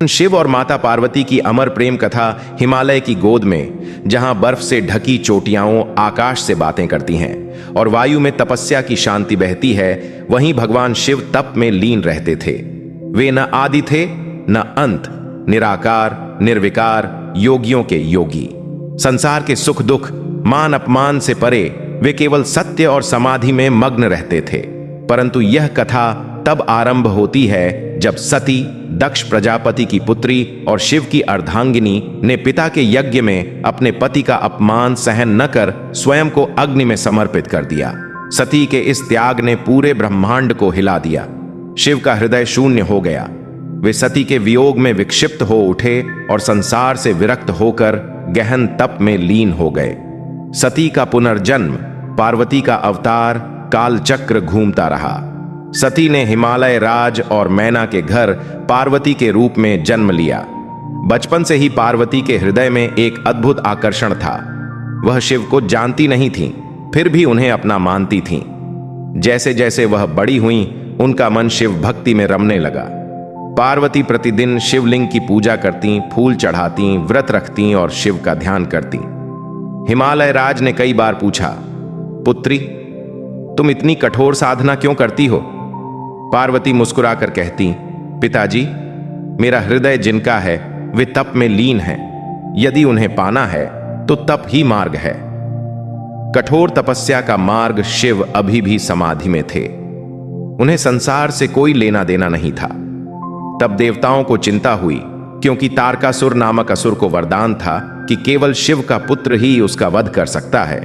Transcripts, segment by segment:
शिव और माता पार्वती की अमर प्रेम कथा हिमालय की गोद में, जहां बर्फ से ढकी चोटियां आकाश से बातें करती हैं और वायु में तपस्या की शांति बहती है, वहीं भगवान शिव तप में लीन रहते थे। वे न आदि थे न अंत, निराकार निर्विकार, योगियों के योगी। संसार के सुख दुख मान अपमान से परे वे केवल सत्य और समाधि में मग्न रहते थे। परंतु यह कथा तब आरंभ होती है जब सती, दक्ष प्रजापति की पुत्री और शिव की अर्धांगिनी ने पिता के यज्ञ में अपने पति का अपमान सहन न कर स्वयं को अग्नि में समर्पित कर दिया। सती के इस त्याग ने पूरे ब्रह्मांड को हिला दिया। शिव का हृदय शून्य हो गया। वे सती के वियोग में विक्षिप्त हो उठे और संसार से विरक्त होकर गहन तप में लीन हो गए। सती का पुनर्जन्म, पार्वती का अवतार, कालचक्र घूमता रहा। सती ने हिमालय राज और मैना के घर पार्वती के रूप में जन्म लिया। बचपन से ही पार्वती के हृदय में एक अद्भुत आकर्षण था। वह शिव को जानती नहीं थीं, फिर भी उन्हें अपना मानती थीं। जैसे जैसे वह बड़ी हुईं, उनका मन शिव भक्ति में रमने लगा। पार्वती प्रतिदिन शिवलिंग की पूजा करती, फूल चढ़ाती, व्रत रखती और शिव का ध्यान करती। हिमालय राज ने कई बार पूछा, पुत्री, तुम इतनी कठोर साधना क्यों करती हो? पार्वती मुस्कुराकर कहती, पिताजी, मेरा हृदय जिनका है वे तप में लीन हैं। यदि उन्हें पाना है तो तप ही मार्ग है। कठोर तपस्या का मार्ग शिव अभी भी समाधि में थे। उन्हें संसार से कोई लेना देना नहीं था। तब देवताओं को चिंता हुई, क्योंकि तारकासुर नामक असुर को वरदान था कि केवल शिव का पुत्र ही उसका वध कर सकता है।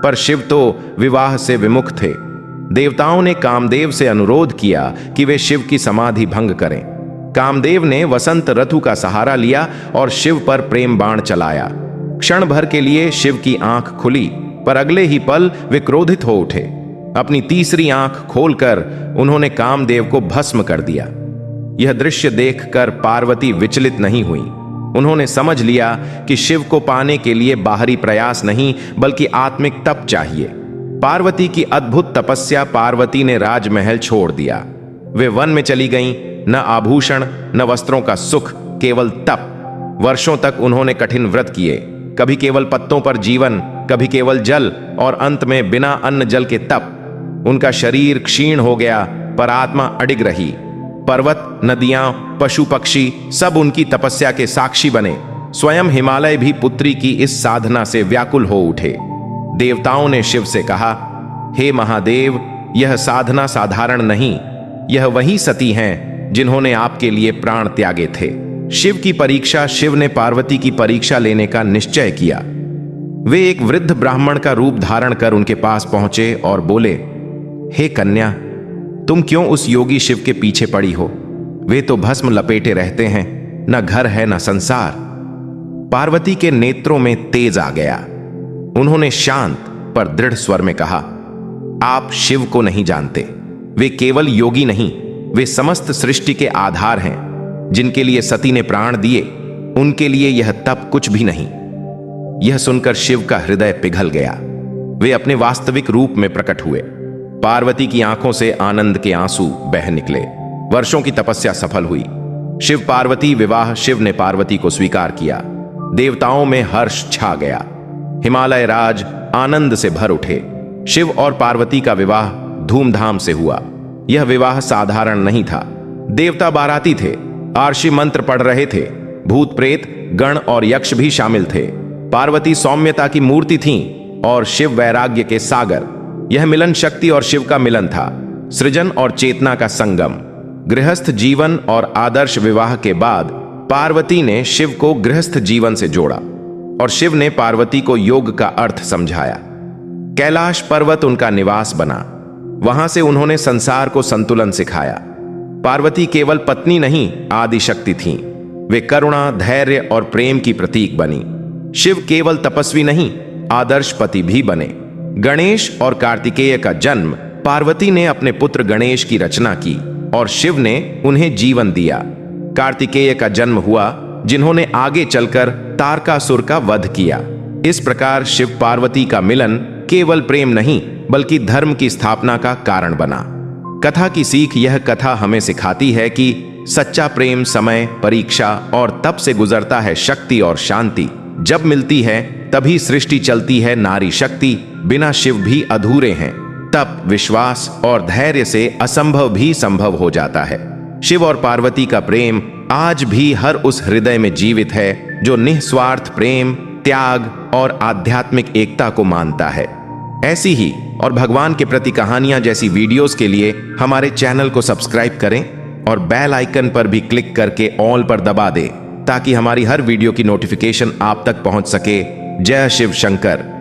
पर शिव तो विवाह से विमुख थे। देवताओं ने कामदेव से अनुरोध किया कि वे शिव की समाधि भंग करें। कामदेव ने वसंत ऋतु का सहारा लिया और शिव पर प्रेम बाण चलाया। क्षण भर के लिए शिव की आंख खुली, पर अगले ही पल वे क्रोधित हो उठे। अपनी तीसरी आंख खोलकर उन्होंने कामदेव को भस्म कर दिया। यह दृश्य देखकर पार्वती विचलित नहीं हुई। उन्होंने समझ लिया कि शिव को पाने के लिए बाहरी प्रयास नहीं, बल्कि आत्मिक तप चाहिए। पार्वती की अद्भुत तपस्या, पार्वती ने राजमहल छोड़ दिया। वे वन में चली गईं। न आभूषण न वस्त्रों का सुख, केवल तप। वर्षों तक उन्होंने कठिन व्रत किए, कभी केवल पत्तों पर जीवन, कभी केवल जल, और अंत में बिना अन्न जल के तप। उनका शरीर क्षीण हो गया, पर आत्मा अडिग रही। पर्वत, नदियां, पशु पक्षी सब उनकी तपस्या के साक्षी बने। स्वयं हिमालय भी पुत्री की इस साधना से व्याकुल हो उठे। देवताओं ने शिव से कहा, हे महादेव, यह साधना साधारण नहीं। यह वही सती हैं जिन्होंने आपके लिए प्राण त्यागे थे। शिव की परीक्षा। शिव ने पार्वती की परीक्षा लेने का निश्चय किया। वे एक वृद्ध ब्राह्मण का रूप धारण कर उनके पास पहुंचे और बोले, हे कन्या, तुम क्यों उस योगी शिव के पीछे पड़ी हो? वे तो भस्म लपेटे रहते हैं, न घर है न संसार। पार्वती के नेत्रों में तेज आ गया। उन्होंने शांत पर दृढ़ स्वर में कहा, आप शिव को नहीं जानते। वे केवल योगी नहीं, वे समस्त सृष्टि के आधार हैं। जिनके लिए सती ने प्राण दिए, उनके लिए यह तप कुछ भी नहीं। यह सुनकर शिव का हृदय पिघल गया। वे अपने वास्तविक रूप में प्रकट हुए। पार्वती की आंखों से आनंद के आंसू बह निकले। वर्षों की तपस्या सफल हुई। शिव पार्वती विवाह। शिव ने पार्वती को स्वीकार किया। देवताओं में हर्ष छा गया। हिमालय राज आनंद से भर उठे। शिव और पार्वती का विवाह धूमधाम से हुआ। यह विवाह साधारण नहीं था। देवता बाराती थे, आर्षि मंत्र पढ़ रहे थे, भूत प्रेत गण और यक्ष भी शामिल थे। पार्वती सौम्यता की मूर्ति थीं और शिव वैराग्य के सागर। यह मिलन शक्ति और शिव का मिलन था, सृजन और चेतना का संगम। गृहस्थ जीवन और आदर्श विवाह के बाद पार्वती ने शिव को गृहस्थ जीवन से जोड़ा और शिव ने पार्वती को योग का अर्थ समझाया। कैलाश पर्वत उनका निवास बना। वहां से उन्होंने संसार को संतुलन सिखाया। पार्वती केवल पत्नी नहीं, आदि शक्ति थीं। वे करुणा, धैर्य और प्रेम की प्रतीक बनी। शिव केवल तपस्वी नहीं, आदर्श पति भी बने। गणेश और कार्तिकेय का जन्म। पार्वती ने अपने पुत्र गणेश की रचना की और शिव ने उन्हें जीवन दिया। कार्तिकेय का जन्म हुआ, जिन्होंने आगे चलकर तारकासुर का वध किया। इस प्रकार शिव पार्वती का मिलन केवल प्रेम नहीं, बल्कि धर्म की स्थापना का कारण बना। कथा की सीख। यह कथा हमें सिखाती है कि सच्चा प्रेम समय, परीक्षा और तप से गुजरता है शक्ति और शांति। जब मिलती है तभी सृष्टि चलती है नारी शक्ति, बिना शिव भी अधूरे हैं। तप, विश्वास और धैर्य से असंभव भी संभव हो जाता है। शिव और पार्वती का प्रेम आज भी हर उस हृदय में जीवित है जो निस्वार्थ प्रेम, त्याग और आध्यात्मिक एकता को मानता है। ऐसी ही और भगवान के प्रति कहानियां जैसी वीडियोस के लिए हमारे चैनल को सब्सक्राइब करें और बेल आइकन पर भी क्लिक करके ऑल पर दबा दें ताकि हमारी हर वीडियो की नोटिफिकेशन आप तक पहुंच सके। जय शिव शंकर।